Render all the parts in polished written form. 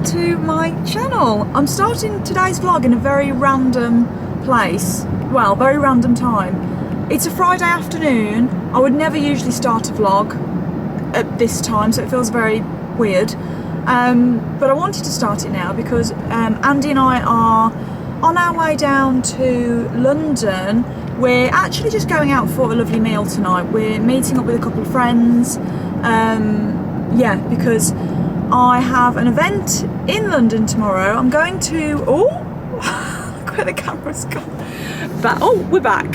to my channel. I'm starting today's vlog in a very random place, well, very random time. It's a Friday afternoon. I would never usually start a vlog at this time, so it feels very weird, but I wanted to start it now because Andy and I are on our way down to London. We're actually just going out for a lovely meal tonight. We're meeting up with a couple of friends, yeah, because I have an event in London tomorrow. I'm going to, oh, look where the camera's gone. Oh, we're back.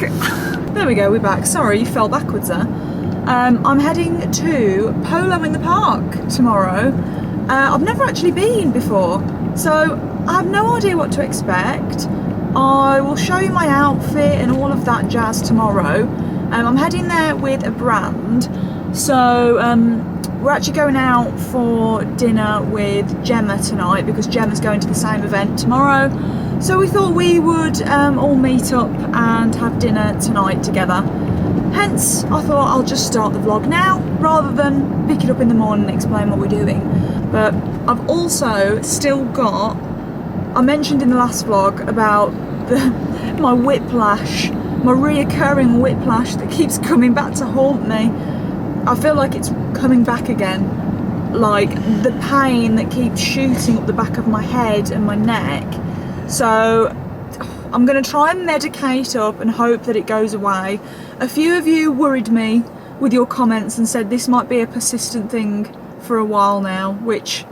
There we go, we're back. Sorry, you fell backwards there. I'm heading to Polo in the park tomorrow. I've never actually been before, so I have no idea what to expect. I will show you my outfit and all of that jazz tomorrow. I'm heading there with a brand, so we're actually going out for dinner with Gemma tonight because Gemma's going to the same event tomorrow. So we thought we would all meet up and have dinner tonight together. Hence, I thought I'll just start the vlog now rather than pick it up in the morning and explain what we're doing. But I've also still got, I mentioned in the last vlog about my whiplash, my reoccurring whiplash that keeps coming back to haunt me. I feel like it's coming back again, like the pain that keeps shooting up the back of my head and my neck. So I'm going to try and medicate up and hope that it goes away. A few of you worried me with your comments and said this might be a persistent thing for a while now, which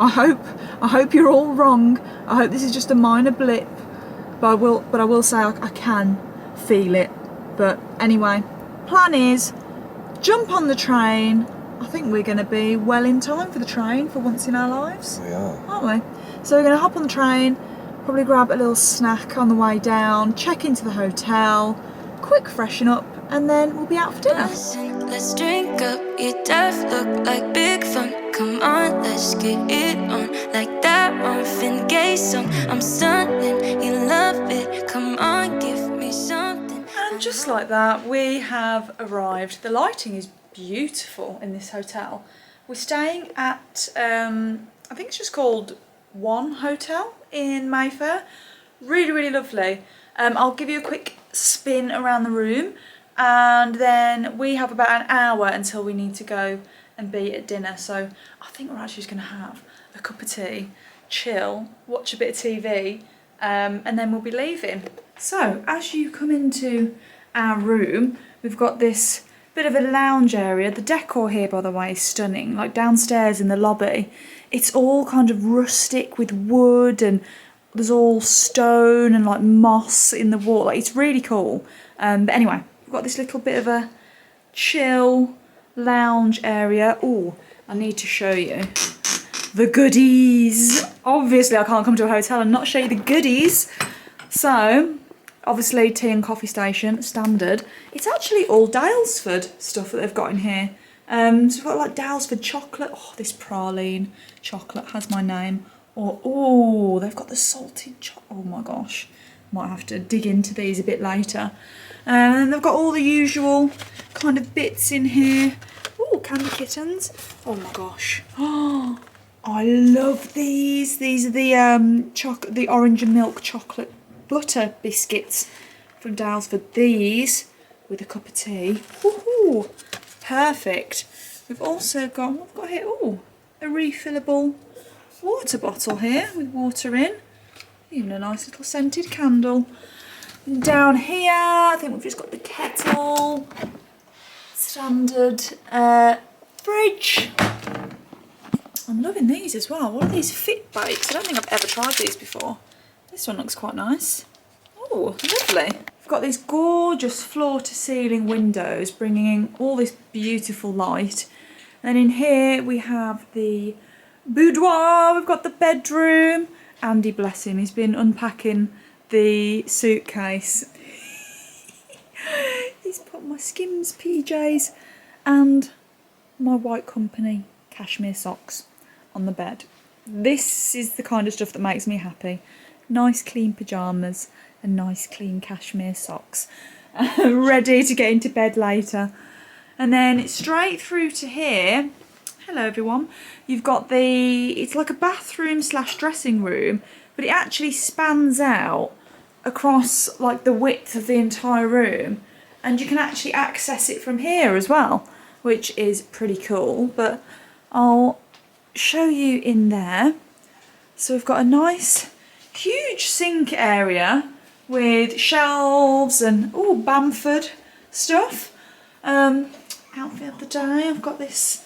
I hope you're all wrong. I hope this is just a minor blip, but I will say I can feel it. But anyway, plan is jump on the train. I think we're going to be well in time for the train for once in our lives. We are. Aren't we? So we're going to hop on the train, probably grab a little snack on the way down, check into the hotel, quick freshen up, and then we'll be out for dinner. Listen, let's drink up. Your death look like big fun. Come on, let's get it on. Like that Marvin Gaye song. I'm stunning, you love it. Come on, give me something. And just like that, we have arrived. The lighting is beautiful in this hotel. We're staying at, I think it's just called One Hotel in Mayfair. Really, really lovely. I'll give you a quick spin around the room, and then we have about an hour until we need to go and be at dinner. So I think we're actually just going to have a cup of tea, chill, watch a bit of TV, and then we'll be leaving. So as you come into our room, we've got this bit of a lounge area. The decor here, by the way, is stunning. Like downstairs in the lobby, it's all kind of rustic with wood, and there's all stone and like moss in the wall. Like, it's really cool. But anyway, we've got this little bit of a chill lounge area. Oh, I need to show you the goodies. Obviously, I can't come to a hotel and not show you the goodies. So, obviously, tea and coffee station, standard. It's actually all Dalesford stuff that they've got in here. So we've got like Dalesford chocolate. Oh, this praline chocolate has my name. Or, oh, they've got the salted chocolate. Oh my gosh. Might have to dig into these a bit later. And they've got all the usual kind of bits in here. Oh, candy kittens. Oh my gosh. Oh, I love these. These are the orange and milk chocolate butter biscuits from Dalesford. These with a cup of tea. Woohoo! Perfect. We've also got, what have we got here? Oh, a refillable water bottle here with water in. Even a nice little scented candle. And down here, I think we've just got the kettle. Standard fridge. I'm loving these as well. What are these Fit Bakes? I don't think I've ever tried these before. This one looks quite nice. Oh, lovely. We've got these gorgeous floor-to-ceiling windows bringing in all this beautiful light. And in here we have the boudoir, we've got the bedroom. Andy, bless him, he's been unpacking the suitcase. He's put my Skims PJs and my White Company cashmere socks on the bed. This is the kind of stuff that makes me happy. Nice clean pyjamas and nice clean cashmere socks. Ready to get into bed later. And then straight through to here, Hello everyone. You've got it's like a bathroom slash dressing room, but it actually spans out across like the width of the entire room, and you can actually access it from here as well, which is pretty cool. But I'll show you in there. So we've got a nice huge sink area with shelves and Bamford stuff. Outfit of the day, I've got this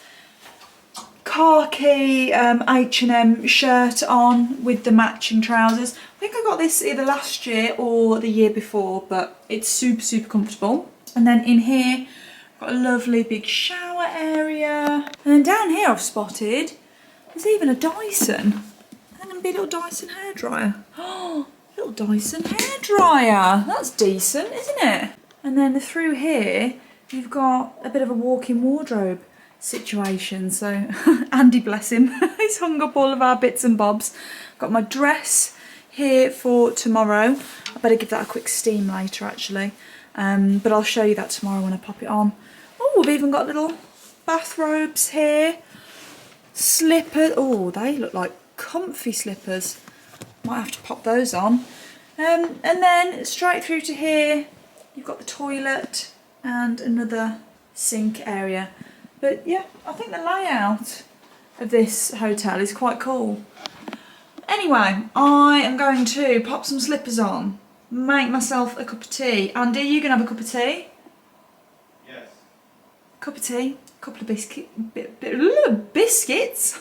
khaki H&M shirt on with the matching trousers. I think I got this either last year or the year before, but it's super comfortable. And then in here, I've got a lovely big shower area. And then down here I've spotted, there's even a Dyson. And then a big little Dyson hairdryer. Oh, little Dyson hairdryer. That's decent, isn't it? And then through here, you've got a bit of a walk-in wardrobe situation. So Andy, bless him, he's hung up all of our bits and bobs. Got my dress here for tomorrow. I better give that a quick steam later actually, but I'll show you that tomorrow when I pop it on. Oh, we've even got little bathrobes here, slippers. Oh, they look like comfy slippers. Might have to pop those on. And then straight through to here, you've got the toilet and another sink area. But yeah, I think the layout of this hotel is quite cool. Anyway, I am going to pop some slippers on, make myself a cup of tea. Andy, you gonna have a cup of tea? Yes. Cup of tea, couple of biscuits.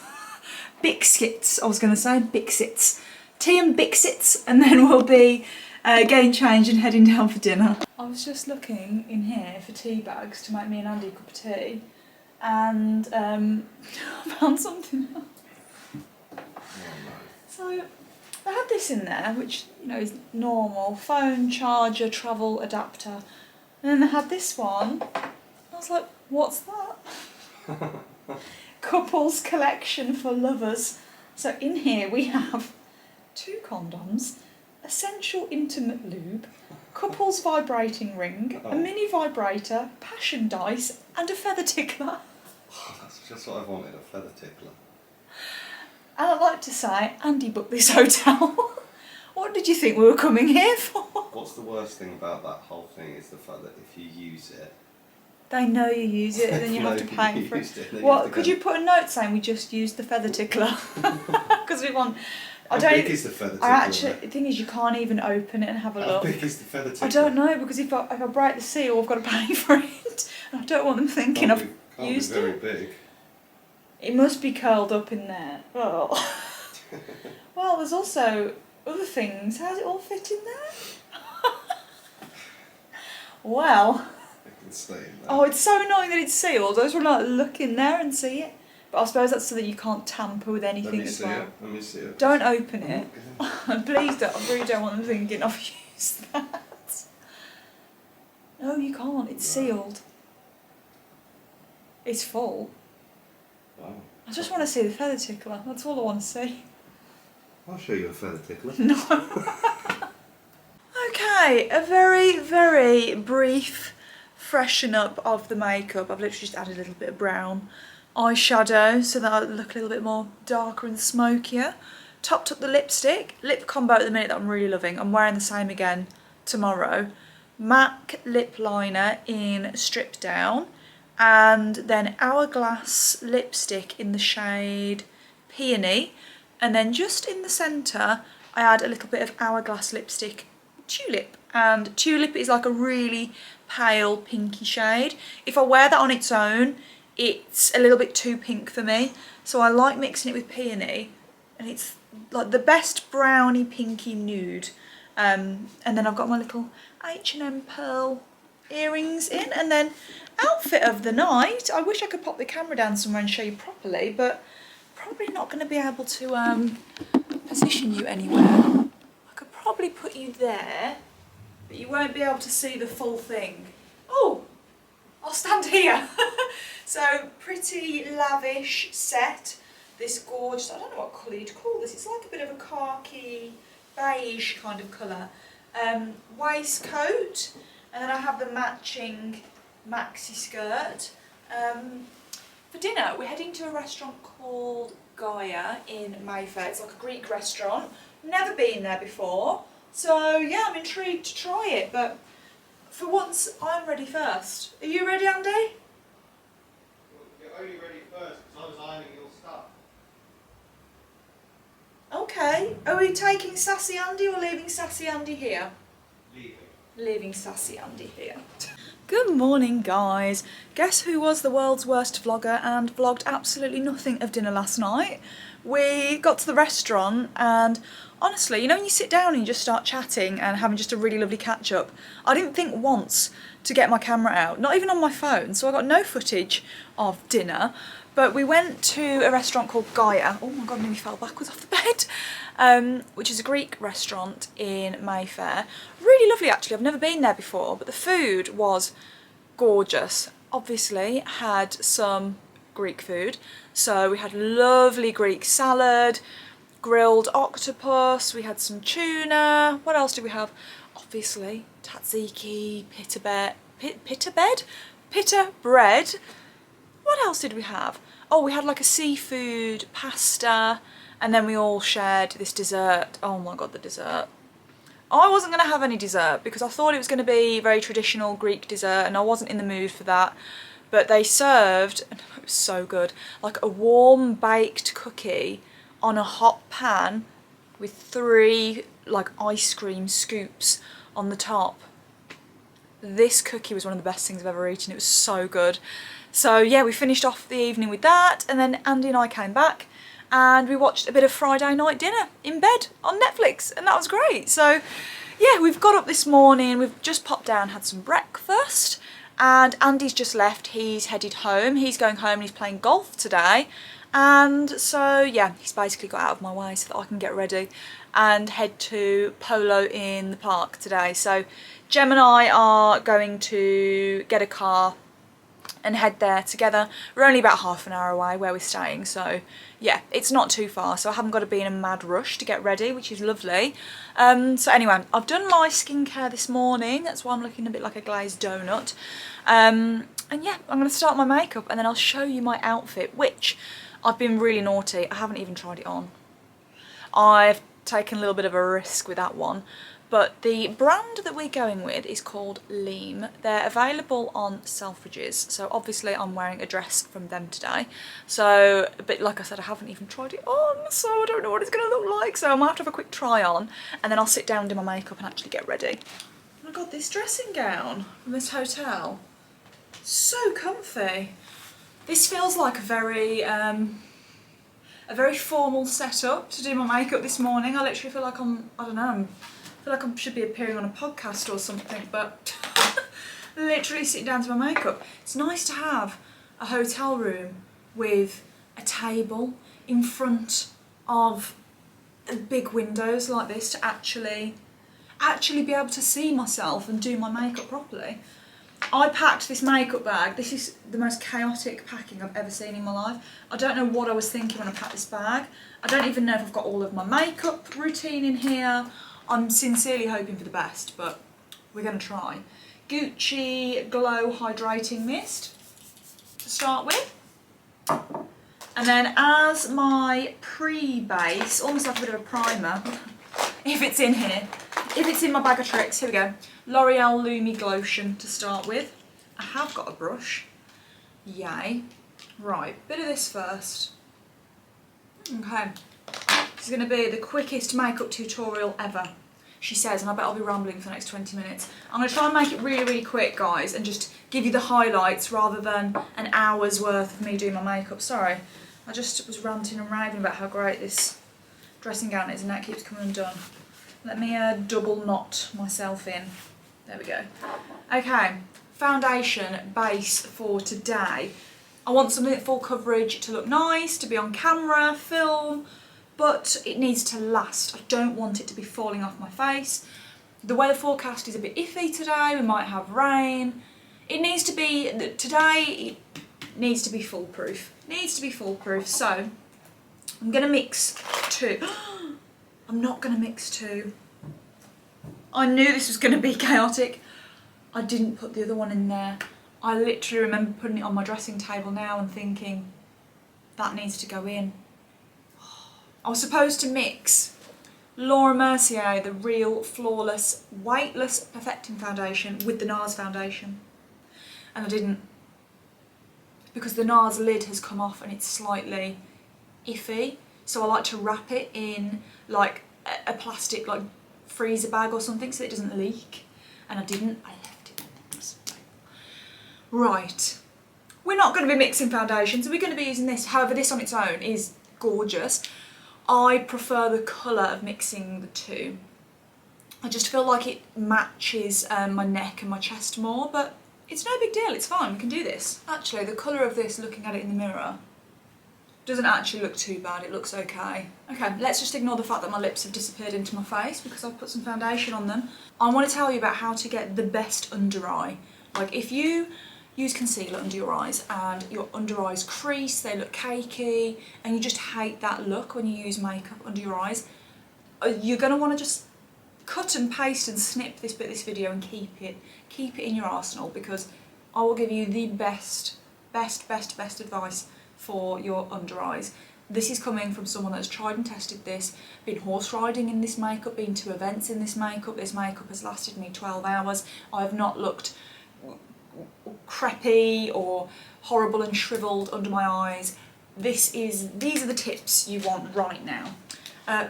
Bixkits, I was going to say, Bixits. Tea and Bixits, and then we'll be getting changed and heading down for dinner. I was just looking in here for tea bags to make me and Andy a cup of tea, and I found something else. So I had this in there, which is normal, phone charger, travel adapter, and then I had this one. I was like, what's that? Couples collection for lovers. So in here we have 2 condoms, essential intimate lube, couples vibrating ring, a mini vibrator, passion dice, and a feather tickler. Oh, that's just what I wanted, a feather tickler. And I'd like to say, Andy booked this hotel. What did you think we were coming here for? What's the worst thing about that whole thing is the fact that if you use it... They know you use it and then you have to pay for it. What, could you put a note saying we just used the feather tickler? Because we want... How big is the feather tickler? The thing is, you can't even open it and have a look. How big is the feather tickler? I don't know, because if I break the seal, I've got to pay for it. And I don't want them thinking I've used it. Can't be very big. It must be curled up in there. Oh. Well, there's also other things. How's it all fit in there? Well... Oh, it's so annoying that it's sealed. I just want to look in there and see it. But I suppose that's so that you can't tamper with anything as well. Let me see it. Don't open it. Please don't. I really don't want them thinking I've used that. No, you can't. It's sealed. It's full. Wow. I just want to see the feather tickler. That's all I want to see. I'll show you a feather tickler. No. Okay, a very brief freshen up of the makeup. I've literally just added a little bit of brown eyeshadow so that I look a little bit more darker and smokier. Topped up the lipstick. Lip combo at the minute that I'm really loving. I'm wearing the same again tomorrow. MAC lip liner in Strip Down, and then Hourglass lipstick in the shade Peony, and then just in the centre I add a little bit of Hourglass lipstick Tulip, and Tulip is like a really pale pinky shade. If I wear that on its own, it's a little bit too pink for me, so I like mixing it with Peony, and it's like the best browny pinky nude. And then I've got my little H&M pearl earrings in, and then outfit of the night. I wish I could pop the camera down somewhere and show you properly, but probably not going to be able to position you anywhere. I could probably put you there, but you won't be able to see the full thing. Oh, I'll stand here. So, pretty lavish set. This gorgeous, I don't know what colour you'd call this. It's like a bit of a khaki, beige kind of colour. Waistcoat, and then I have the matching maxi skirt. For dinner, we're heading to a restaurant called Gaia in Mayfair. It's like a Greek restaurant. Never been there before. So yeah, I'm intrigued to try it, but for once, I'm ready first. Are you ready, Andy? You're only ready first because I was ironing your stuff. Okay. Are we taking Sassy Andy or leaving Sassy Andy here? Leaving. Leaving Sassy Andy here. Good morning, guys. Guess who was the world's worst vlogger and vlogged absolutely nothing of dinner last night? We got to the restaurant and honestly, you know when you sit down and you just start chatting and having just a really lovely catch up, I didn't think once to get my camera out, not even on my phone, so I got no footage of dinner. But we went to a restaurant called Gaia. Oh my god, I nearly fell backwards off the bed. Which is a Greek restaurant in Mayfair. Really lovely actually, I've never been there before, but the food was gorgeous. Obviously had some Greek food. So we had lovely Greek salad, grilled octopus, we had some tuna. What else did we have? Obviously tzatziki, pita bread. What else did we have? Oh, we had like a seafood pasta, and then we all shared this dessert. Oh my god, the dessert. I wasn't going to have any dessert because I thought it was going to be very traditional Greek dessert and I wasn't in the mood for that. But they served, and it was so good, like a warm baked cookie on a hot pan with 3 like ice cream scoops on the top. This cookie was one of the best things I've ever eaten. It was so good. So yeah, we finished off the evening with that, and then Andy and I came back and we watched a bit of Friday night dinner in bed on Netflix, and that was great. So yeah, we've got up this morning, we've just popped down, had some breakfast, and Andy's just left. He's headed home. He's going home and he's playing golf today. And so yeah, he's basically got out of my way so that I can get ready and head to Polo in the park today. So Gem and I are going to get a car and head there together. We're only about half an hour away where we're staying, so yeah, it's not too far, so I haven't got to be in a mad rush to get ready, which is lovely. So anyway, I've done my skincare this morning, that's why I'm looking a bit like a glazed donut. And yeah, I'm going to start my makeup and then I'll show you my outfit, which I've been really naughty. I haven't even tried it on. I've taken a little bit of a risk with that one. But the brand that we're going with is called Leam. They're available on Selfridges, so obviously I'm wearing a dress from them today. So, but like I said, I haven't even tried it on, so I don't know what it's going to look like. So I might have to have a quick try on, and then I'll sit down and do my makeup and actually get ready. Oh my god, this dressing gown from this hotel, so comfy. This feels like a very formal setup to do my makeup this morning. I literally feel like I don't know, I feel like I should be appearing on a podcast or something, but literally sitting down to my makeup. It's nice to have a hotel room with a table in front of big windows like this to actually be able to see myself and do my makeup properly. I packed this makeup bag. This is the most chaotic packing I've ever seen in my life. I don't know what I was thinking when I packed this bag. I don't even know if I've got all of my makeup routine in here. I'm sincerely hoping for the best, but we're going to try. Gucci Glow Hydrating Mist to start with. And then as my pre-base, almost like a bit of a primer, if it's in here, if it's in my bag of tricks, here we go. L'Oreal Lumi Glotion to start with. I have got a brush. Yay. Right, bit of this first. Okay. This is going to be the quickest makeup tutorial ever, she says, and I bet I'll be rambling for the next 20 minutes. I'm going to try and make it really, really quick, guys, and just give you the highlights rather than an hour's worth of me doing my makeup. Sorry, I just was ranting and raving about how great this dressing gown is and that keeps coming undone. Let me double knot myself in. There we go. Okay, foundation base for today. I want something at full coverage to look nice, to be on camera, film, but it needs to last. I don't want it to be falling off my face. The weather forecast is a bit iffy today. We might have rain. It needs to be, today it needs to be foolproof. It needs to be foolproof. So I'm going to mix 2. I'm not going to mix 2. I knew this was going to be chaotic. I didn't put the other one in there. I literally remember putting it on my dressing table now and thinking, that needs to go in. I was supposed to mix Laura Mercier, the Real Flawless Weightless Perfecting Foundation with the NARS foundation. And I didn't. Because the NARS lid has come off and it's slightly iffy. So I like to wrap it in like a plastic like freezer bag or something so it doesn't leak. And I didn't, I left it on the table. Right. We're not going to be mixing foundations, we're going to be using this. However, this on its own is gorgeous. I prefer the colour of mixing the two. I just feel like it matches my neck and my chest more, but it's no big deal, it's fine, we can do this. Actually, the colour of this, looking at it in the mirror, doesn't actually look too bad, it looks okay. Okay, let's just ignore the fact that my lips have disappeared into my face because I've put some foundation on them. I want to tell you about how to get the best under eye. Like if you use concealer under your eyes and your under eyes crease, they look cakey, and you just hate that look when you use makeup under your eyes, you're going to want to just cut and paste and snip this bit of this video and keep it in your arsenal, because I will give you the best advice for your under eyes. This is coming from someone that's tried and tested this, been horse riding in this makeup, been to events in this makeup. This makeup has lasted me 12 hours. I have not looked creepy or horrible and shriveled under my eyes. These are the tips you want right now.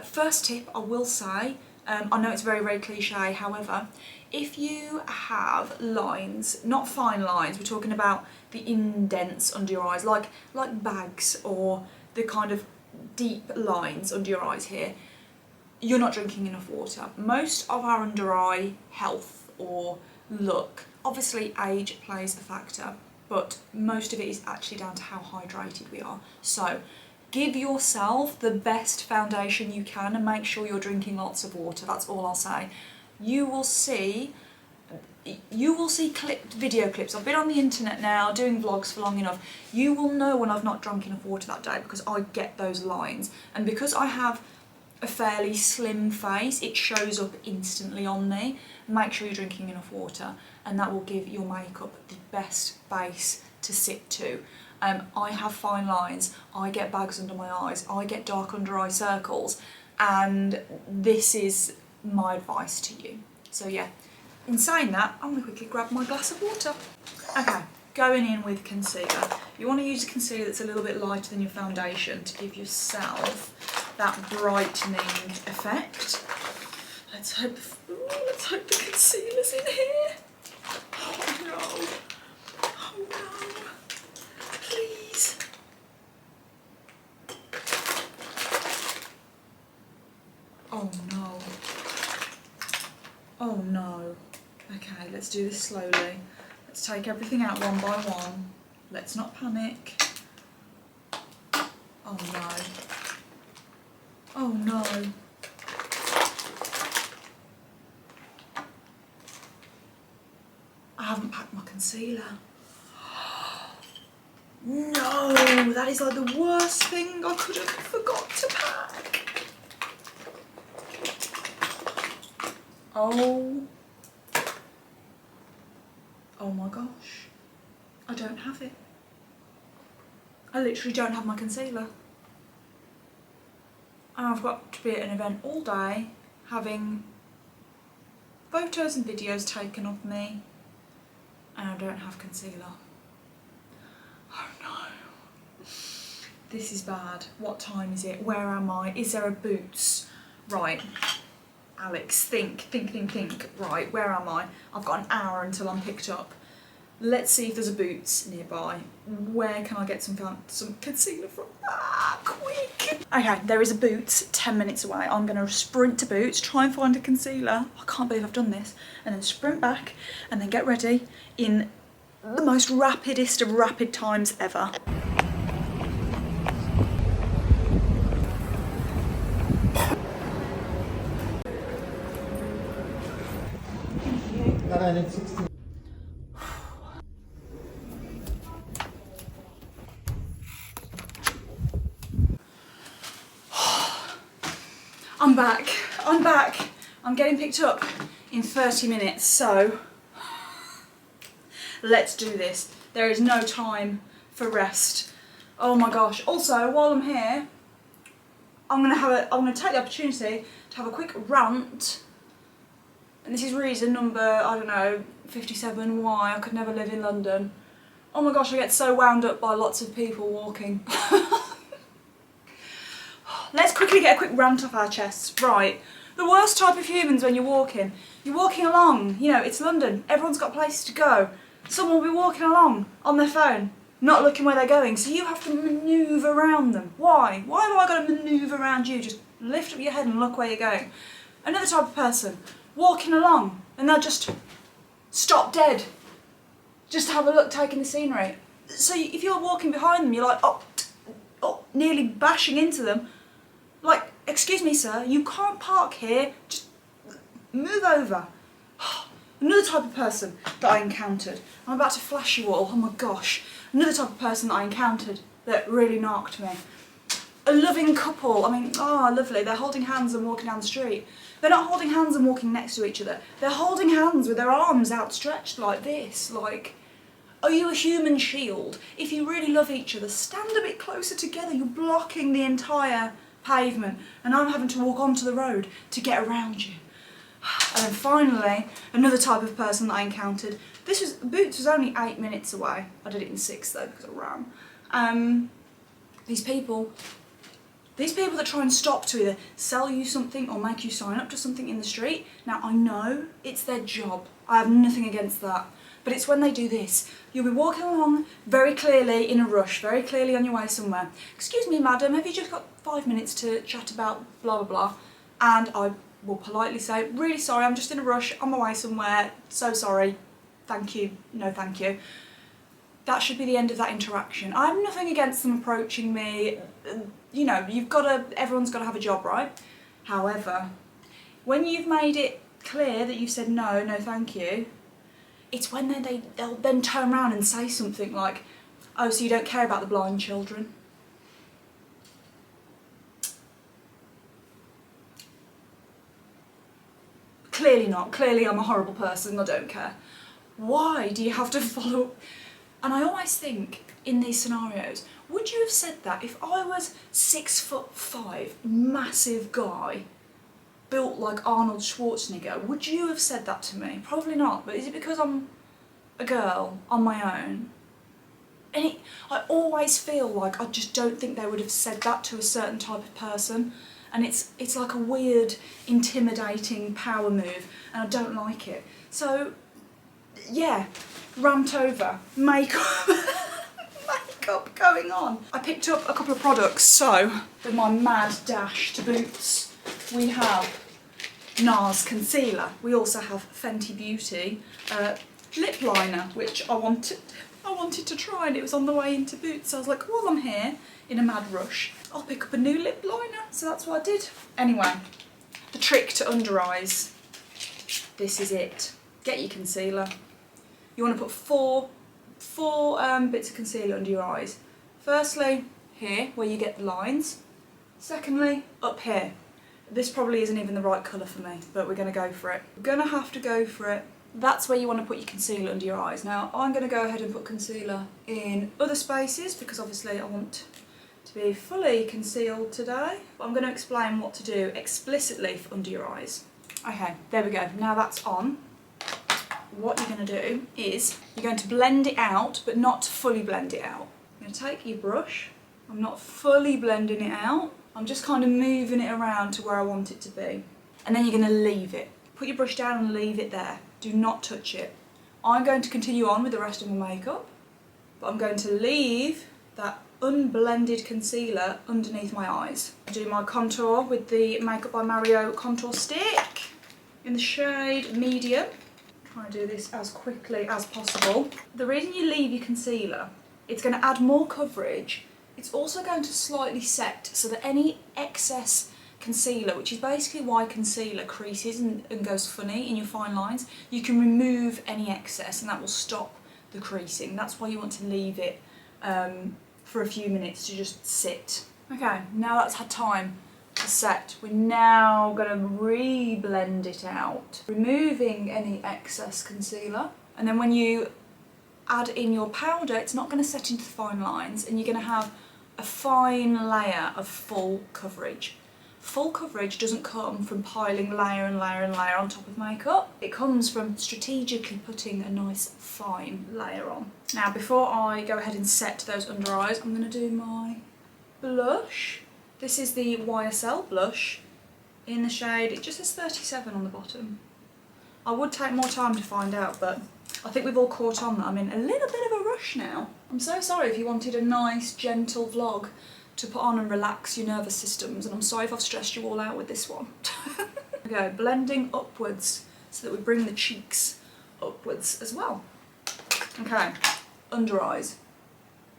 First tip, I will say, I know it's very cliche, however, if you have lines, not fine lines, we're talking about the indents under your eyes, like bags, or the kind of deep lines under your eyes here, you're not drinking enough water. Most of our under eye health or look, obviously age plays a factor, but most of it is actually down to how hydrated we are. So give yourself the best foundation you can and make sure you're drinking lots of water. That's all I'll say. You will see video clips. I've been on the internet now doing vlogs for long enough. You will know when I've not drunk enough water that day, because I get those lines, and because I have a fairly slim face, it shows up instantly on me. Make sure you're drinking enough water, and that will give your makeup the best base to sit to. I have fine lines, I get bags under my eyes, I get dark under eye circles, and this is my advice to you. So yeah, in saying that, I'm going to quickly grab my glass of water. Okay, going in with concealer. You want to use a concealer that's a little bit lighter than your foundation to give yourself that brightening effect. Let's hope the concealer's in here. Oh no. Oh no. Please. Oh no. Oh no. Okay, let's do this slowly. Let's take everything out one by one. Let's not panic. Oh no. Oh no. I haven't packed my concealer. No, that is like the worst thing I could have forgot to pack. Oh my gosh. I don't have it. I literally don't have my concealer. And I've got to be at an event all day, having photos and videos taken of me, and I don't have concealer. Oh no. This is bad. What time is it? Where am I? Is there a Boots? Right. Alex, think. Right, where am I? I've got an hour until I'm picked up. Let's see if there's a Boots nearby. Where can I get some concealer from? Ah, quick! Okay, there is a Boots 10 minutes away. I'm going to sprint to Boots, try and find a concealer. I can't believe I've done this. And then sprint back, and then get ready in the most rapidest of rapid times ever. I'm back. I'm getting picked up in 30 minutes, so let's do this. There is no time for rest. Oh my gosh. Also, while I'm here, I'm gonna take the opportunity to have a quick rant. And this is reason number, I don't know, 57 why I could never live in London. Oh my gosh, I get so wound up by lots of people walking. Let's quickly get a quick rant off our chests. Right, the worst type of humans when you're walking along, you know, it's London, everyone's got places to go. Someone will be walking along on their phone, not looking where they're going, so you have to manoeuvre around them. Why? Why have I got to manoeuvre around you? Just lift up your head and look where you're going. Another type of person, walking along, and they'll just stop dead. Just to have a look, taking the scenery. So if you're walking behind them, you're like, oh, nearly bashing into them. Like, excuse me sir, you can't park here, just move over. Another type of person that I encountered, I'm about to flash you all, oh my gosh. Another type of person that I encountered that really knocked me. A loving couple, I mean, oh lovely, they're holding hands and walking down the street. They're not holding hands and walking next to each other. They're holding hands with their arms outstretched like this, like, are you a human shield? If you really love each other, stand a bit closer together. You're blocking the entire pavement and I'm having to walk onto the road to get around you. And then finally, another type of person that I encountered. Boots was only 8 minutes away. I did it in 6 though because I ran. These people that try and stop to either sell you something or make you sign up to something in the street. Now I know it's their job. I have nothing against that. But it's when they do this. You'll be walking along very clearly in a rush, very clearly on your way somewhere. Excuse me madam, have you just got 5 minutes to chat about blah blah blah? And I will politely say, really sorry, I'm just in a rush, on my way somewhere, so sorry, thank you, no thank you. That should be the end of that interaction. I have nothing against them approaching me, you know, everyone's got to have a job, right? However, when you've made it clear that you've said no thank you, it's when they'll then turn around and say something like, oh, so you don't care about the blind children? Clearly not. Clearly I'm a horrible person, I don't care. Why do you have to follow? And I always think, in these scenarios, would you have said that if I was 6'5", massive guy, built like Arnold Schwarzenegger, would you have said that to me? Probably not, but is it because I'm a girl on my own? And I always feel like I just don't think they would have said that to a certain type of person, and it's like a weird, intimidating power move, and I don't like it. So, yeah, rant over, makeup, makeup going on. I picked up a couple of products, so with my mad dash to Boots, we have NARS concealer. We also have Fenty Beauty lip liner, which I wanted to try, and it was on the way into Boots. So I was like, while I'm here in a mad rush, I'll pick up a new lip liner. So that's what I did. Anyway, the trick to under eyes. This is it. Get your concealer. You want to put four bits of concealer under your eyes. Firstly, here, where you get the lines. Secondly, up here. This probably isn't even the right colour for me, but we're going to go for it. We're going to have to go for it. That's where you want to put your concealer under your eyes. Now, I'm going to go ahead and put concealer in other spaces because obviously I want to be fully concealed today. But I'm going to explain what to do explicitly for under your eyes. Okay, there we go. Now that's on. What you're going to do is you're going to blend it out, but not fully blend it out. You're going to take your brush. I'm not fully blending it out. I'm just kind of moving it around to where I want it to be. And then you're going to leave it. Put your brush down and leave it there. Do not touch it. I'm going to continue on with the rest of my makeup, but I'm going to leave that unblended concealer underneath my eyes. I do my contour with the Makeup by Mario contour stick in the shade medium. Try to do this as quickly as possible. The reason you leave your concealer, it's going to add more coverage. It's also going to slightly set so that any excess concealer, which is basically why concealer creases and goes funny in your fine lines, you can remove any excess and that will stop the creasing. That's why you want to leave it for a few minutes to just sit. Okay, now that's had time to set, we're now going to re-blend it out, removing any excess concealer, and then when you add in your powder, it's not going to set into fine lines, and you're going to have a fine layer of full coverage. Full coverage doesn't come from piling layer and layer and layer on top of makeup. It comes from strategically putting a nice fine layer on. Now, before I go ahead and set those under eyes, I'm going to do my blush. This is the YSL blush in the shade, it just says 37 on the bottom. I would take more time to find out, but I think we've all caught on that I'm in a little bit of a rush now. I'm so sorry if you wanted a nice, gentle vlog to put on and relax your nervous systems, and I'm sorry if I've stressed you all out with this one. Okay, blending upwards so that we bring the cheeks upwards as well. Okay, under eyes.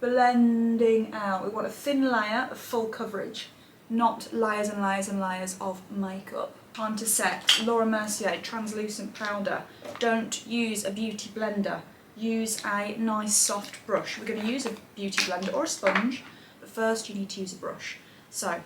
Blending out. We want a thin layer of full coverage, not layers and layers and layers of makeup. Time to set. Laura Mercier translucent powder. Don't use a beauty blender. Use a nice soft brush. We're going to use a beauty blender or a sponge, but first you need to use a brush. So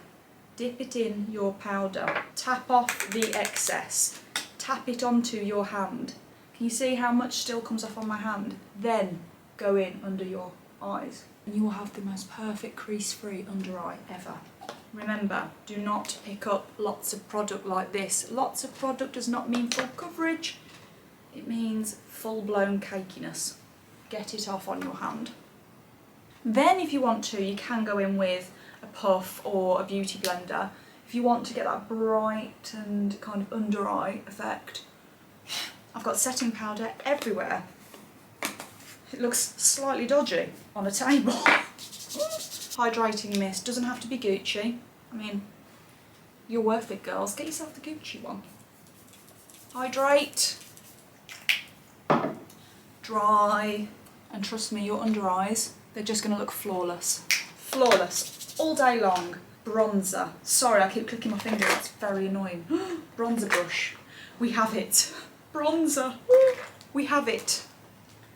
dip it in your powder, tap off the excess, tap it onto your hand. Can you see how much still comes off on my hand? Then go in under your eyes and you will have the most perfect crease-free under eye ever. Remember, do not pick up lots of product like this. Lots of product does not mean full coverage. It means full-blown cakiness. Get it off on your hand. Then if you want to, you can go in with a puff or a beauty blender. If you want to get that bright and kind of under eye effect. I've got setting powder everywhere. It looks slightly dodgy on a table. Hydrating mist, doesn't have to be Gucci. I mean, you're worth it, girls. Get yourself the Gucci one. Hydrate. Dry. And trust me, your under eyes, they're just going to look flawless. Flawless. All day long. Bronzer. Sorry, I keep clicking my finger. It's very annoying. Bronzer brush. We have it. Bronzer. We have it.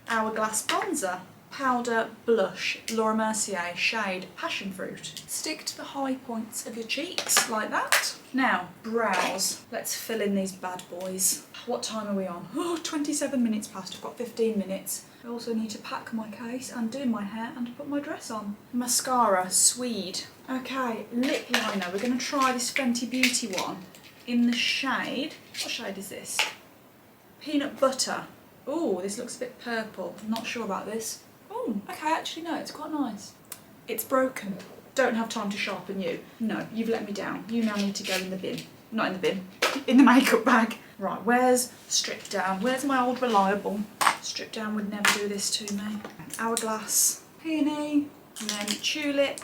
Hourglass bronzer. Powder blush, Laura Mercier, shade Passion Fruit. Stick to the high points of your cheeks, like that. Now, brows. Let's fill in these bad boys. What time are we on? Oh, 27 minutes past, I've got 15 minutes. I also need to pack my case and do my hair and put my dress on. Mascara, Swede. Okay, lip liner. We're going to try this Fenty Beauty one in the shade. What shade is this? Peanut Butter. Oh, this looks a bit purple. I'm not sure about this. Oh, okay, actually no, it's quite nice. It's broken. Don't have time to sharpen you. No, you've let me down. You now need to go in the bin. Not in the bin, in the makeup bag. Right, where's Strip Down? Where's my old reliable? Strip Down would never do this to me. Hourglass, Peony, and then Tulip.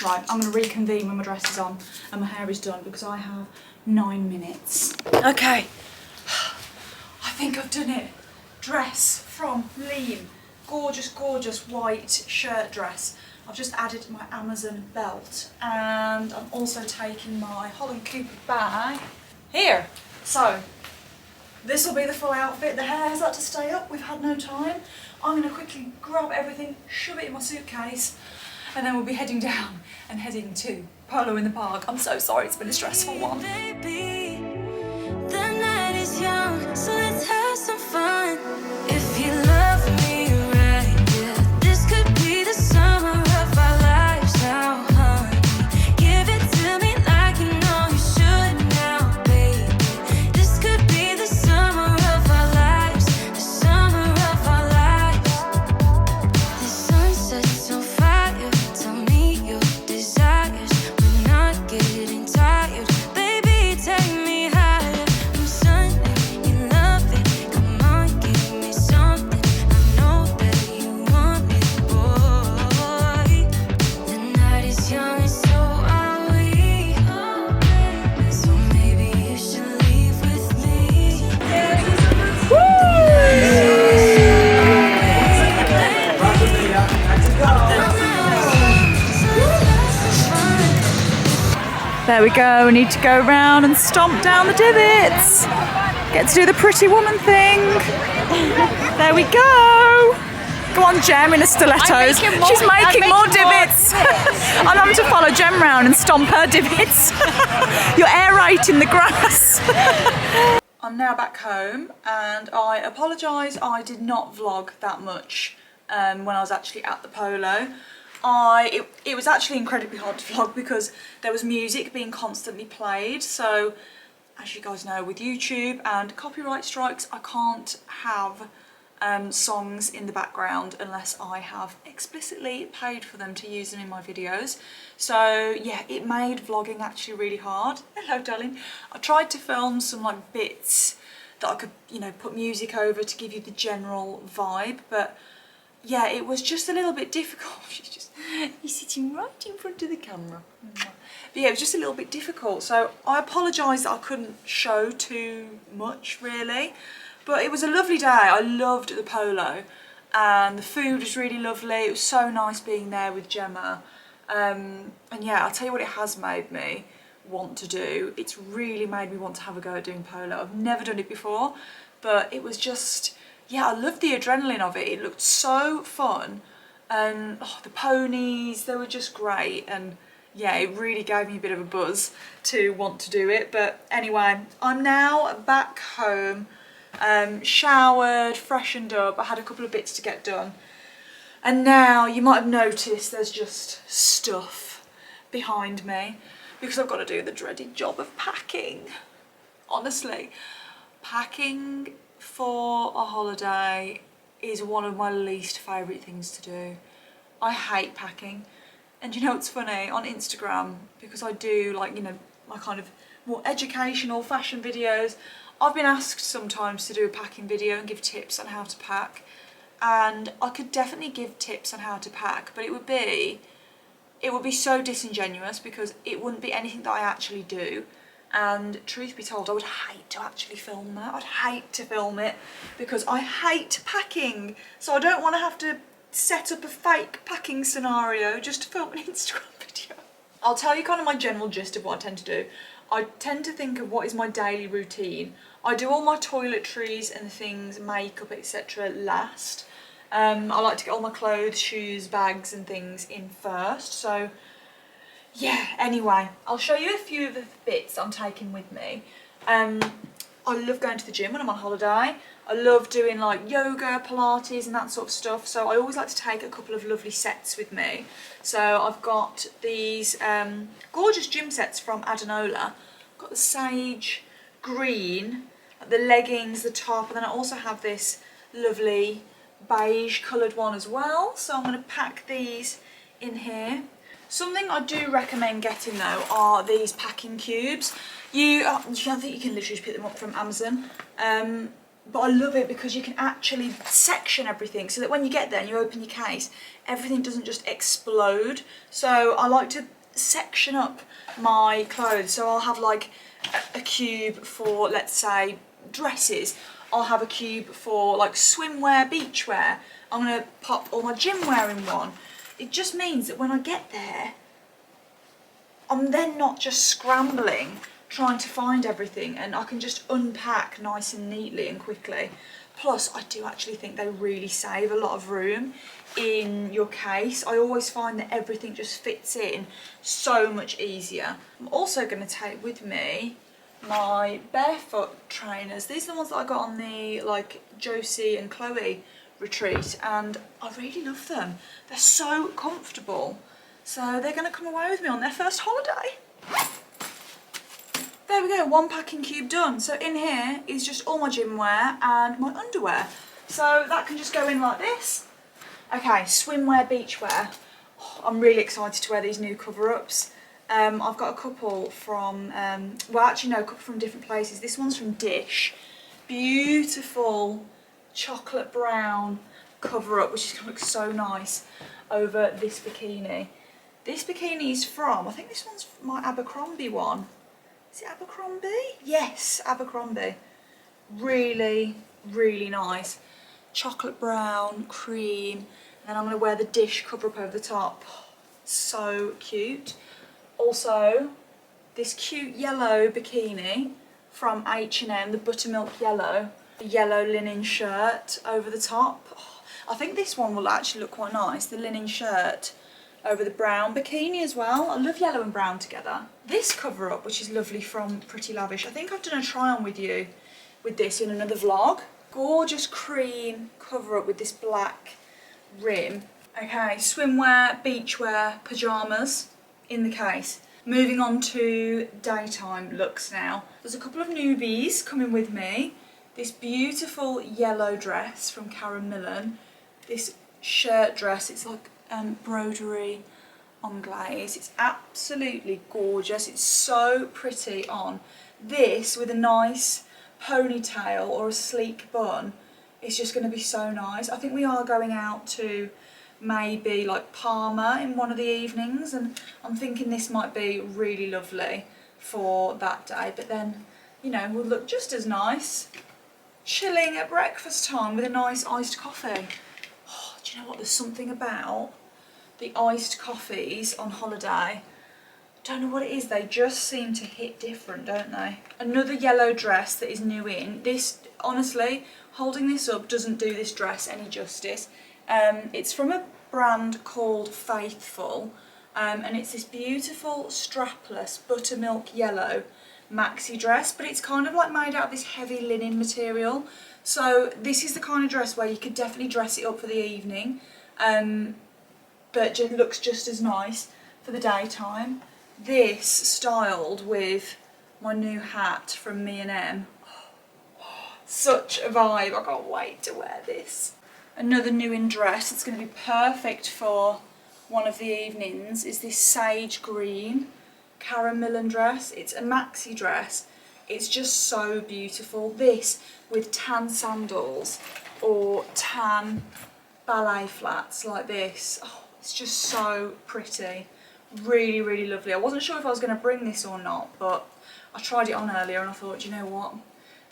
Right, I'm going to reconvene when my dress is on and my hair is done because I have 9 minutes. Okay, I think I've done it. Dress from Lean. Gorgeous, gorgeous white shirt dress. I've just added my Amazon belt and I'm also taking my Holland Cooper bag here. So this will be the full outfit. The hair has had to stay up, we've had no time. I'm going to quickly grab everything, shove it in my suitcase, and then we'll be heading down and heading to Polo in the park. I'm so sorry, it's been a stressful one. Baby, the night is young, so let's have some fun. If you love me right, yeah, this could be the summer of our lives now, honey. Give it to me like you know you should now, baby. This could be the summer of our lives, the summer of our lives. The sunset's on fire, tell me your desires. We're not getting tired, baby, take me higher. I'm Sunday, you love it, come on, give me something. I know that you want it, boy. The night is young and so are we. So maybe you should leave with me. There we go, we need to go around and stomp down the divots. Get to do the pretty woman thing. There we go. Go on, Jem, in a stilettos. She's making more divots. I'm having to follow Jem round and stomp her divots. You're aerating the grass. I'm now back home and I apologise I did not vlog that much when I was actually at the Polo. It was actually incredibly hard to vlog because there was music being constantly played. So as you guys know, with YouTube and copyright strikes, I can't have songs in the background unless I have explicitly paid for them to use them in my videos. So yeah, it made vlogging actually really hard. Hello darling. I tried to film some like bits that I could, you know, put music over to give you the general vibe, but yeah, it was just a little bit difficult. He's sitting right in front of the camera. But yeah, it was just a little bit difficult. So I apologise that I couldn't show too much really. But it was a lovely day. I loved the Polo and the food was really lovely. It was so nice being there with Gemma. And yeah, I'll tell you what it has made me want to do. It's really made me want to have a go at doing Polo. I've never done it before, but it was just, yeah, I loved the adrenaline of it. It looked so fun. And oh, the ponies, they were just great. And yeah, it really gave me a bit of a buzz to want to do it. But anyway, I'm now back home. Showered, freshened up. I had a couple of bits to get done, and now you might have noticed there's just stuff behind me because I've got to do the dreaded job of packing. Honestly, packing for a holiday is one of my least favourite things to do. I hate packing. And you know what's funny, on Instagram, because I do like, you know, my kind of more educational fashion videos, I've been asked sometimes to do a packing video and give tips on how to pack, and I could definitely give tips on how to pack, but it would be so disingenuous because it wouldn't be anything that I actually do. And truth be told, I would hate to actually film that. I'd hate to film it because I hate packing, so I don't want to have to set up a fake packing scenario just to film an Instagram video. I'll tell you kind of my general gist of what I tend to do. I tend to think of what is my daily routine. I do all my toiletries and things, makeup, etc. last. I like to get all my clothes, shoes, bags and things in first. So yeah, anyway, I'll show you a few of the bits I'm taking with me. I love going to the gym when I'm on holiday. I love doing like yoga, Pilates and that sort of stuff. So I always like to take a couple of lovely sets with me. So I've got these gorgeous gym sets from Adanola. I've got the sage green, the leggings, the top, and then I also have this lovely beige coloured one as well. So I'm going to pack these in here. Something I do recommend getting though are these packing cubes. I think you can literally just pick them up from Amazon. But I love it because you can actually section everything so that when you get there and you open your case, everything doesn't just explode. So I like to section up my clothes. So I'll have like a cube for, let's say, dresses. I'll have a cube for like swimwear, beachwear. I'm going to pop all my gym wear in one. It just means that when I get there, I'm then not just scrambling trying to find everything, and I can just unpack nice and neatly and quickly. Plus, I do actually think they really save a lot of room in your case. I always find that everything just fits in so much easier. I'm also going to take with me my barefoot trainers. These are the ones that I got on the like Josie and Chloe retreat, and I really love them. They're so comfortable. So they're going to come away with me on their first holiday. There we go, one packing cube done. So in here is just all my gym wear and my underwear. So that can just go in like this. Okay, swimwear, beachwear. Oh, I'm really excited to wear these new cover-ups. I've got a couple from, well actually no, a couple from different places. This one's from Dish. Beautiful chocolate brown cover-up, which is going to look so nice over this bikini. This bikini is from, I think this one's my Abercrombie one. Is it Abercrombie? Yes, Abercrombie. Really, really nice. Chocolate brown, cream, and then I'm going to wear the Dish cover-up over the top. So cute. Also, this cute yellow bikini from H&M, the buttermilk yellow. The yellow linen shirt over the top. Oh, I think this one will actually look quite nice, the linen shirt over the brown bikini as well. I love yellow and brown together. This cover-up, which is lovely, from Pretty Lavish. I think I've done a try-on with you with this in another vlog. Gorgeous cream cover up with this black rim. Okay, swimwear, beachwear, pyjamas in the case. Moving on to daytime looks now. There's a couple of newbies coming with me. This beautiful yellow dress from Karen Millen. This shirt dress, it's like broderie on glaze. It's absolutely gorgeous. It's so pretty on. This with a nice ponytail or a sleek bun, it's just going to be so nice. I think we are going out to maybe like Palmer in one of the evenings, and I'm thinking this might be really lovely for that day, but then, you know, will look just as nice chilling at breakfast time with a nice iced coffee. Oh, do you know what, there's something about the iced coffees on holiday, don't know what it is, they just seem to hit different, don't they? Another yellow dress that is new in. This, honestly, holding this up doesn't do this dress any justice. It's from a brand called Faithful, and it's this beautiful strapless buttermilk yellow maxi dress, but it's kind of like made out of this heavy linen material. So this is the kind of dress where you could definitely dress it up for the evening, but it looks just as nice for the daytime. This styled with my new hat from Me&M. Such a vibe, I can't wait to wear this. Another new in dress, it's going to be perfect for one of the evenings, is this sage green Karen Millen dress. It's a maxi dress, it's just so beautiful. This with tan sandals or tan ballet flats like this. Oh, it's just so pretty. Really, really lovely. I wasn't sure if I was going to bring this or not, but I tried it on earlier and I thought, you know what,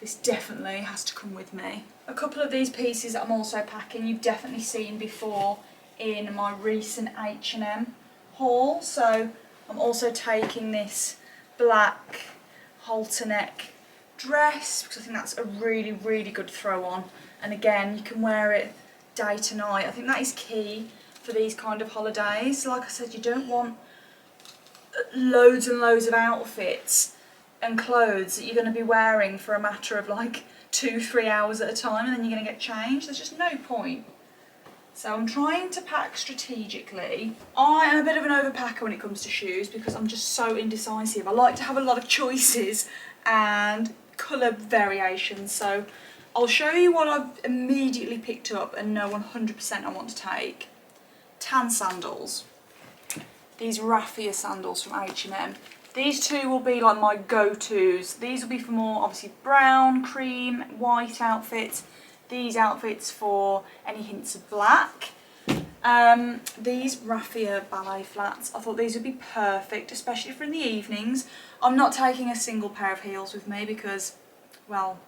this definitely has to come with me. A couple of these pieces that I'm also packing you've definitely seen before in my recent H&M haul. So I'm also taking this black halter neck dress because I think that's a really, really good throw on, and again you can wear it day to night. I think that is key for these kind of holidays. Like I said, you don't want loads and loads of outfits and clothes that you're going to be wearing for a matter of like 2-3 hours at a time, and then you're going to get changed. There's just no point. So I'm trying to pack strategically. I am a bit of an overpacker when it comes to shoes because I'm just so indecisive. I like to have a lot of choices and colour variations. So I'll show you what I've immediately picked up and know 100% I want to take. Tan sandals. These raffia sandals from H&M. These two will be like my go-tos. These will be for more obviously brown, cream, white outfits. These outfits for any hints of black. These raffia ballet flats, I thought these would be perfect, especially for in the evenings. I'm not taking a single pair of heels with me because, well,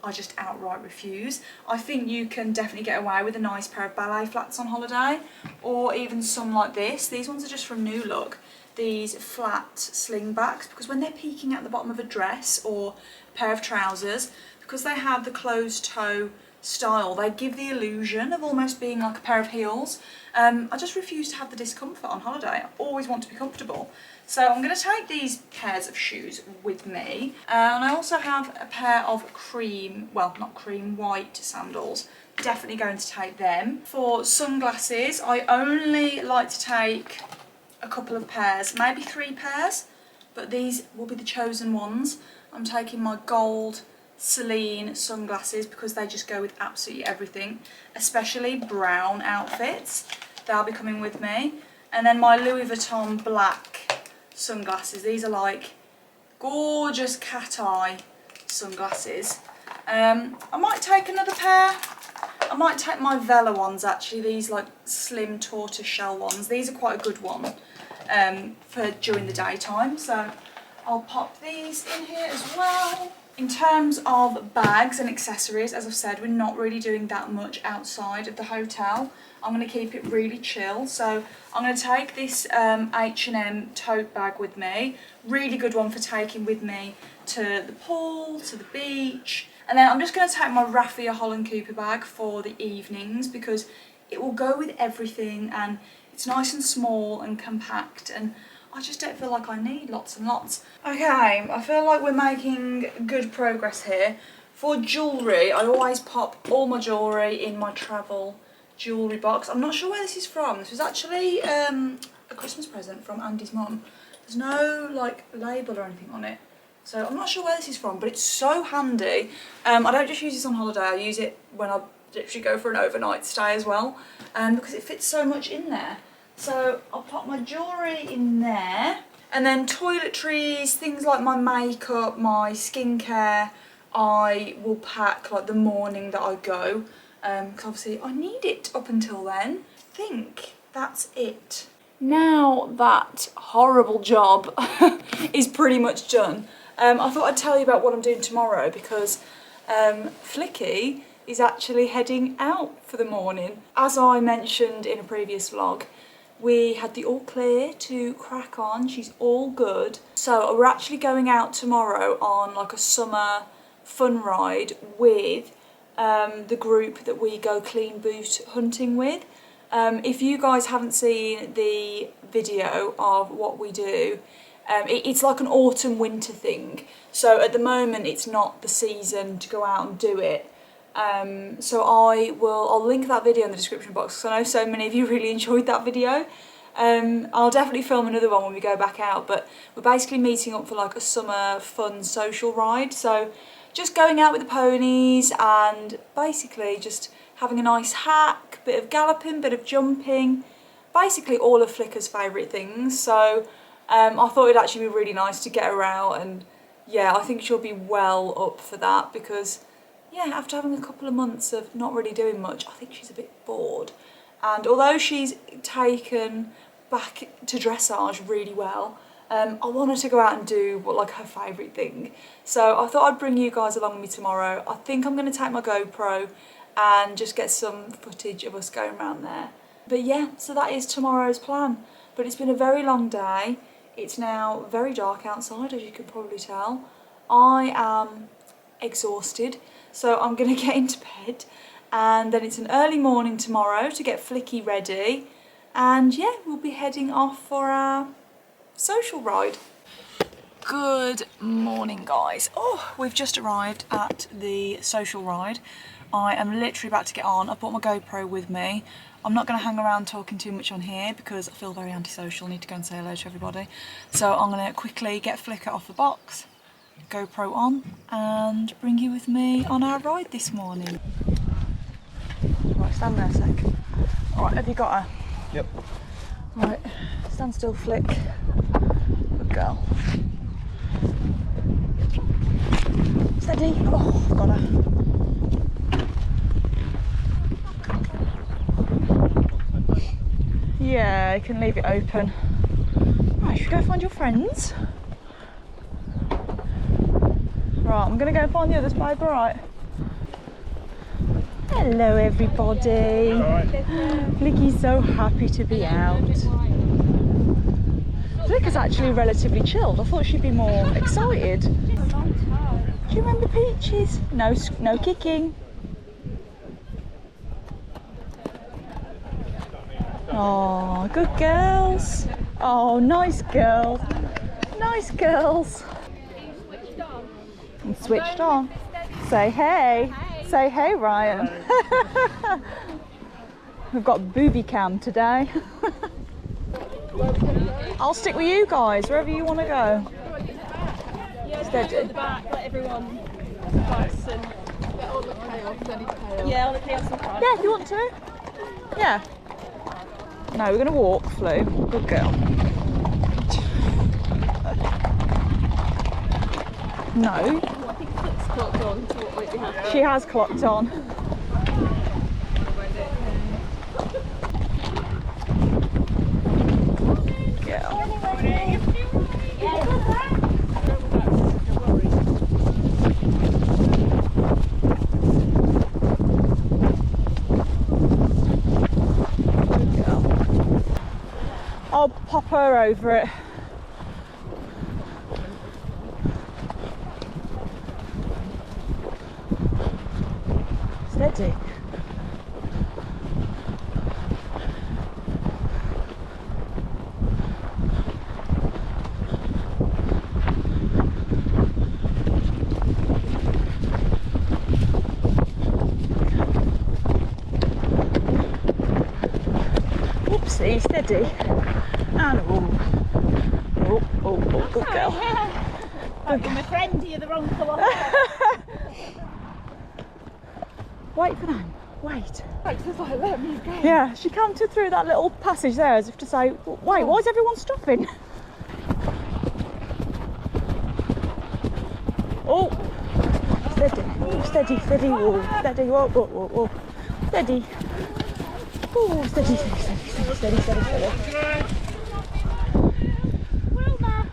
I just outright refuse. I think you can definitely get away with a nice pair of ballet flats on holiday, or even some like this. These ones are just from New Look. These flat slingbacks, because when they're peeking at the bottom of a dress or a pair of trousers, because they have the closed toe style, they give the illusion of almost being like a pair of heels. I just refuse to have the discomfort on holiday. I always want to be comfortable. So I'm going to take these pairs of shoes with me, and I also have a pair of cream, well not cream, white sandals. Definitely going to take them. For sunglasses, I only like to take a couple of pairs, maybe 3 pairs, but these will be the chosen ones. I'm taking my gold Celine sunglasses because they just go with absolutely everything, especially brown outfits. They'll be coming with me. And then my Louis Vuitton black sunglasses. These are like gorgeous cat eye sunglasses. I might take another pair. I might take my Vela ones actually, these like slim tortoise shell ones. These are quite a good one for during the daytime, so I'll pop these in here as well. In terms of bags and accessories, as I've said, we're not really doing that much outside of the hotel. I'm going to keep it really chill, so I'm going to take this H&M tote bag with me. Really good one for taking with me to the pool, to the beach. And then I'm just going to take my raffia Holland Cooper bag for the evenings because it will go with everything and it's nice and small and compact, and I just don't feel like I need lots and lots. Okay, I feel like we're making good progress here. For jewellery, I always pop all my jewellery in my travel jewellery box. I'm not sure where this is from. This was actually a Christmas present from Andy's mum. There's no like label or anything on it. So I'm not sure where this is from, but it's so handy. I don't just use this on holiday, I use it when I literally go for an overnight stay as well, because it fits so much in there. So I'll pop my jewellery in there, and then toiletries, things like my makeup, my skincare, I will pack like the morning that I go, because obviously I need it up until then. I think that's it. Now that horrible job is pretty much done, I thought I'd tell you about what I'm doing tomorrow, because Flicky is actually heading out for the morning. As I mentioned in a previous vlog, we had the all clear to crack on. She's all good. So we're actually going out tomorrow on like a summer fun ride with the group that we go clean boot hunting with. If you guys haven't seen the video of what we do, it's like an autumn winter thing. So at the moment it's not the season to go out and do it. So I'll link that video in the description box, because I know so many of you really enjoyed that video. I'll definitely film another one when we go back out, but we're basically meeting up for like a summer fun social ride. So just going out with the ponies and basically just having a nice hack, bit of galloping, bit of jumping, basically all of Flicka's favourite things. So I thought it'd actually be really nice to get her out, and yeah, I think she'll be well up for that, because yeah, after having a couple of months of not really doing much, I think she's a bit bored. And although she's taken back to dressage really well, I want her to go out and do like her favourite thing. So I thought I'd bring you guys along with me tomorrow. I think I'm going to take my GoPro and just get some footage of us going around there. But yeah, so that is tomorrow's plan. But it's been a very long day. It's now very dark outside, as you can probably tell. I am exhausted. So I'm going to get into bed, and then it's an early morning tomorrow to get Flicky ready, and yeah, we'll be heading off for our social ride. Good morning, guys. Oh, we've just arrived at the social ride. I am literally about to get on. I brought my GoPro with me. I'm not going to hang around talking too much on here because I feel very antisocial. I need to go and say hello to everybody. So I'm going to quickly get Flicka off the box, GoPro on, and bring you with me on our ride this morning. Right, stand there a sec. Alright, have you got her? Yep. Right, stand still, Flick. Good girl. Steady. Oh, I've got her. Yeah, you can leave it open. Right, should we go find your friends? Right, I'm going to go find the others, babe, alright? Hello everybody. Flicky's so happy to be out. Flicka's actually relatively chilled. I thought she'd be more excited. Do you remember Peaches? No kicking. Oh, good girls. Oh, nice girls. Nice girls. And switched on. Say hey. Say hey, Ryan. We've got booby cam today. I'll stick with you guys wherever you want to go. Steady. At the back, let everyone pass and get all the chaos, any chaos. Yeah, all the chaos in front. Yeah, you want to? Yeah. No, we're going to walk, Flo. Good girl. No. Oh, I think Flick's clocked on to what might be happening. She has clocked on. I'll pop her over it. Steady. Easy, steady. And oh, good girl. You're my friend, you're the wrong colour. Wait for them. Wait. Alex's like, let me go. Yeah, she cantered through that little passage there as if to say, wait, why is everyone stopping? Oh, steady, whoa, steady, whoa, steady. Oh, steady. Wilma.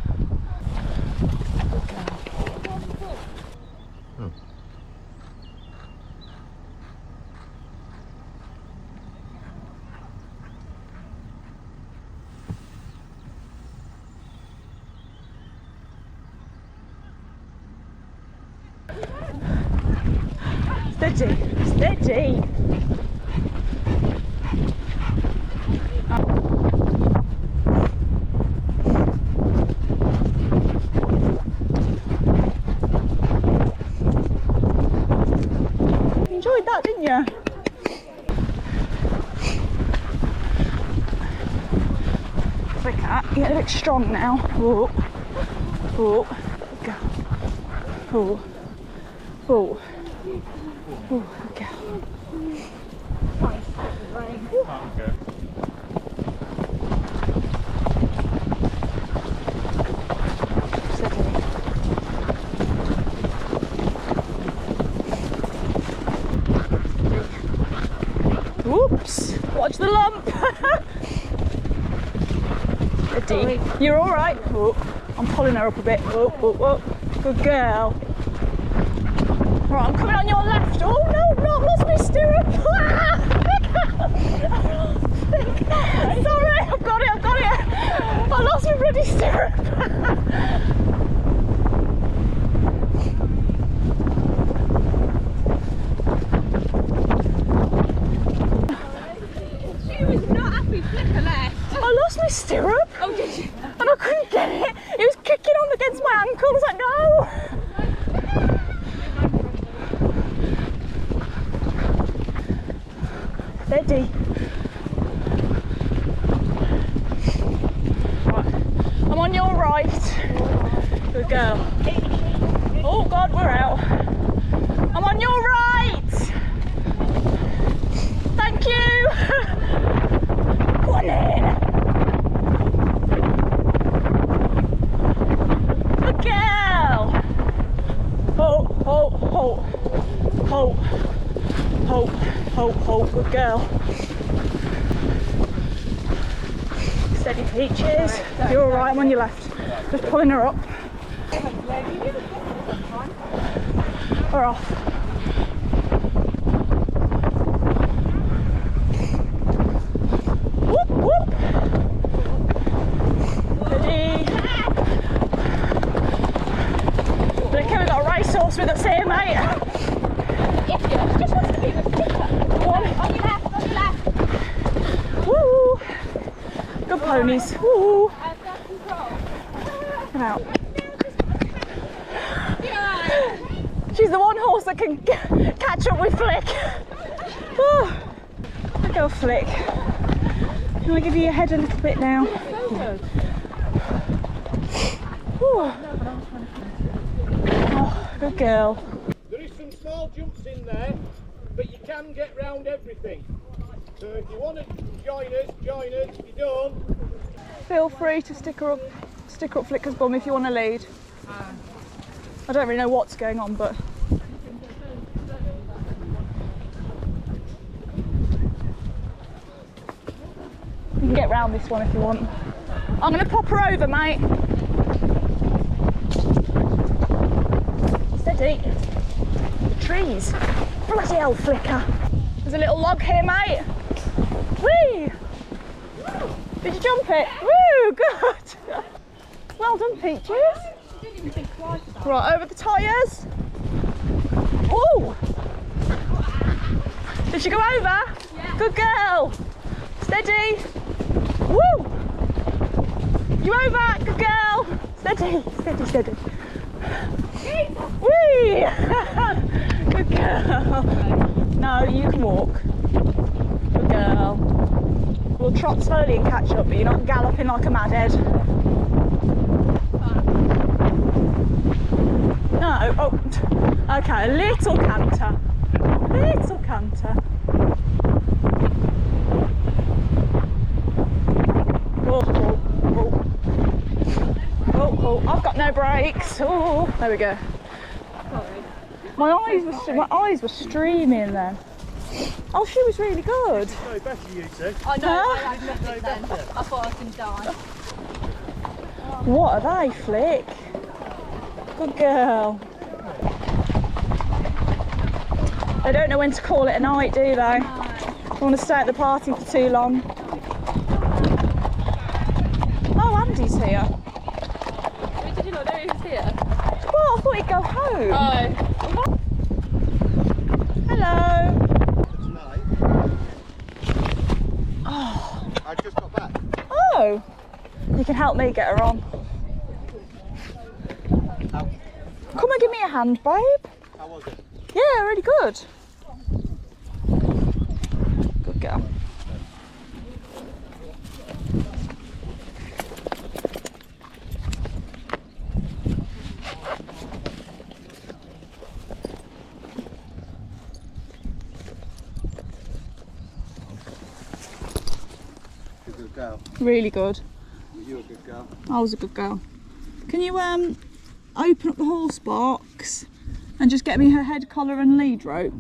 Steady. Enjoyed that, didn't you? Flicka, you look strong now. Oh, go. Oh, go. Whoops! Watch the lump! Eddie, you're alright? Oh, I'm pulling her up a bit. Oh. Good girl. Right, I'm coming on your left. Oh no, not lost my stirrup! Sorry, I've got it! I lost my bloody stirrup! Flicka left. I lost my stirrup. Oh, did you? And I couldn't get it. It was kicking on against my ankle. I was like, no. Steady. Right. I'm on your right. Good girl. Oh God, we're out. I'm on your right. Thank you. Go on in. Good girl. Good girl. Steady, Peaches. You're all right. I'm on your left. Just pulling her up. We're off. Whoop. Ready. Flicka, we've got a racehorse with us here, mate. Just wants to be the Flicka. Go on. On your left. Woo. Good ponies. Woo. Come out. She's the one horse that can catch up with Flick. Oh. There go, Flick. Can I give you your head a little bit now? Oh, good girl. There is some small jumps in there, but you can get round everything. So if you want to join us. If you don't, Feel free to stick her up Flicka's bum if you want to lead. I don't really know what's going on, but you can get round this one if you want. I'm going to pop her over, mate. Steady. The trees. Bloody hell, Flicka. There's a little log here, mate. Whee! Did you jump it? Woo! Good! Well done, Peaches. Right, over the tyres. Oh! Did she go over? Yeah. Good girl. Steady. Woo! You over? Good girl. Steady. Whee! Good girl. No, you can walk. Good girl. We'll trot slowly and catch up, but you're not galloping like a madhead. No, oh, okay, a little canter. Little canter. Oh, I've got no brakes. Oh, there we go. Sorry. My eyes were streaming then. Oh, she was really good. No better, you two. I know, Huh? I had nothing then. I thought I was going to die. What are they, Flick? Good girl. They don't know when to call it a night, do they? Don't want to stay at the party for too long. Oh, Andy's here. Did you not know he was here? Well, I thought he'd go home. Oh. Hello. Tonight. Oh. I just got back. Oh. You can help me get her on. Come and give me a hand, babe. How was it? Yeah, really good. Good girl. You're a good girl. Really good. You're a good girl. I was a good girl. Can you open up the horse box and just get me her head collar and lead rope?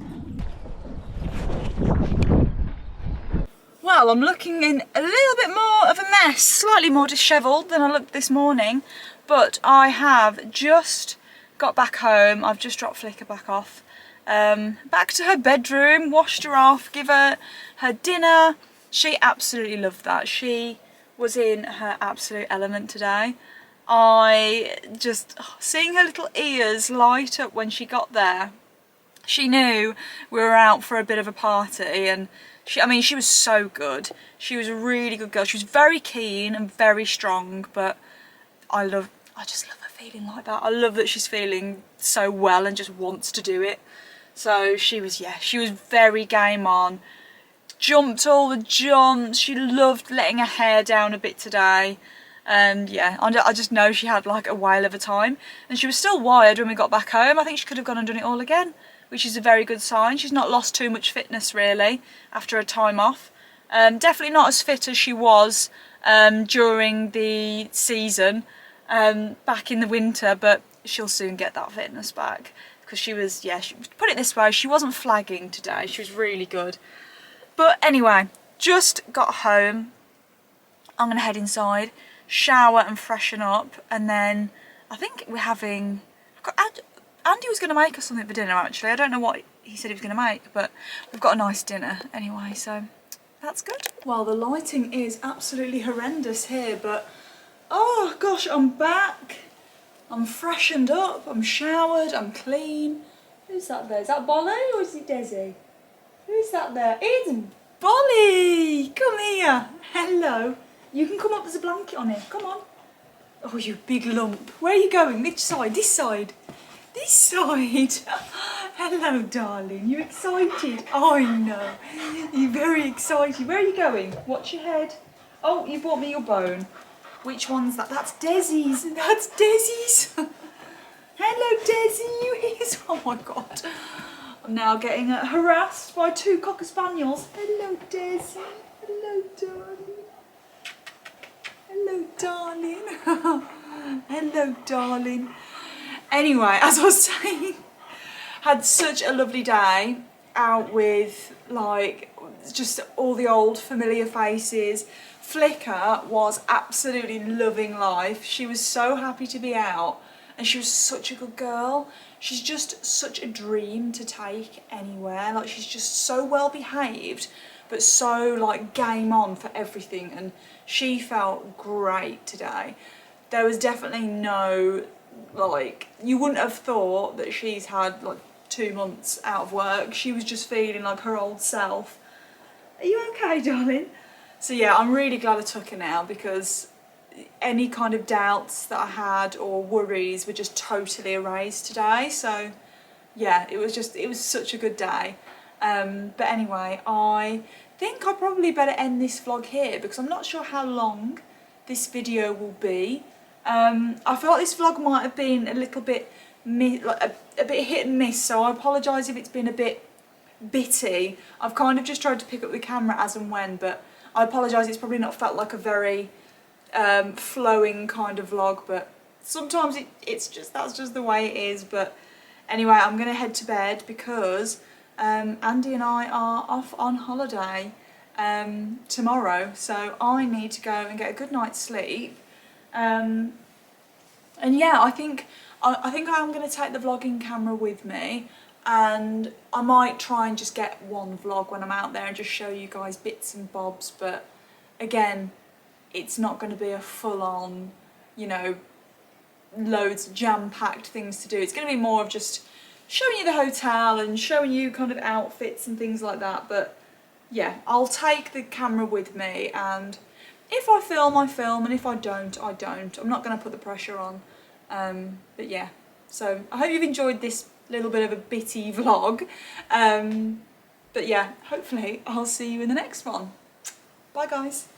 Well, I'm looking in a little bit more of a mess, slightly more dishevelled than I looked this morning, but I have just got back home. I've just dropped Flicka back off, back to her bedroom, washed her off, give her her dinner. She absolutely loved that. She was in her absolute element today. I just, seeing her little ears light up when she got there, she knew we were out for a bit of a party, and she was so good. She was a really good girl. She was very keen and very strong, but I just love her feeling like that. I love that she's feeling so well and just wants to do it. So she was very game on. Jumped all the jumps. She loved letting her hair down a bit today. And yeah, I just know she had like a whale of a time, and she was still wired when we got back home. I think she could have gone and done it all again, which is a very good sign. She's not lost too much fitness really after a time off. Definitely not as fit as she was during the season back in the winter, but she'll soon get that fitness back, because she was, put it this way, she wasn't flagging today. She was really good. But anyway, just got home. I'm gonna head inside, shower and freshen up, and then I think we're having, Andy was going to make us something for dinner actually. I don't know what he said he was going to make, but we've got a nice dinner anyway, so that's good. Well, the lighting is absolutely horrendous here, but oh gosh, I'm back. I'm freshened up, I'm showered, I'm clean. Who's that there? Is that Bolly or is it Desi? Who's that there? It's Bolly! Come here. Hello. You can come up, there's a blanket on here. Come on. Oh, you big lump. Where are you going? Which side? This side? This side? Hello, darling. You excited? Oh, I know. You're very excited. Where are you going? Watch your head. Oh, you brought me your bone. Which one's that? That's Desi's. That's Desi's. Hello, Desi. You here? Oh, my God. I'm now getting harassed by 2 Cocker Spaniels. Hello, Desi. Hello, darling. Hello, darling. Hello, darling. Anyway, as I was saying, had such a lovely day out with like just all the old familiar faces. Flicka was absolutely loving life. She was so happy to be out, and she was such a good girl. She's just such a dream to take anywhere. Like, she's just so well behaved, but so like game on for everything, and she felt great today. There was definitely no, like, you wouldn't have thought that she's had like 2 months out of work. She was just feeling like her old self. Are you okay, darling? So yeah, I'm really glad I took her now, because any kind of doubts that I had or worries were just totally erased today. So yeah, it was such a good day. But anyway, I think I probably better end this vlog here because I'm not sure how long this video will be. I felt this vlog might have been a little bit a bit hit and miss, so I apologise if it's been a bit bitty. I've kind of just tried to pick up the camera as and when, but I apologise, it's probably not felt like a very flowing kind of vlog, but sometimes that's just the way it is. But anyway, I'm going to head to bed because Andy and I are off on holiday tomorrow, so I need to go and get a good night's sleep. And yeah, I think I'm going to take the vlogging camera with me, and I might try and just get one vlog when I'm out there and just show you guys bits and bobs, but again, it's not going to be a full-on, you know, loads of jam-packed things to do. It's going to be more of just showing you the hotel and showing you kind of outfits and things like that. But yeah, I'll take the camera with me, and if I film, I film, and if I don't, I don't. I'm not going to put the pressure on. But yeah, so I hope you've enjoyed this little bit of a bitty vlog. But yeah, hopefully I'll see you in the next one. Bye guys.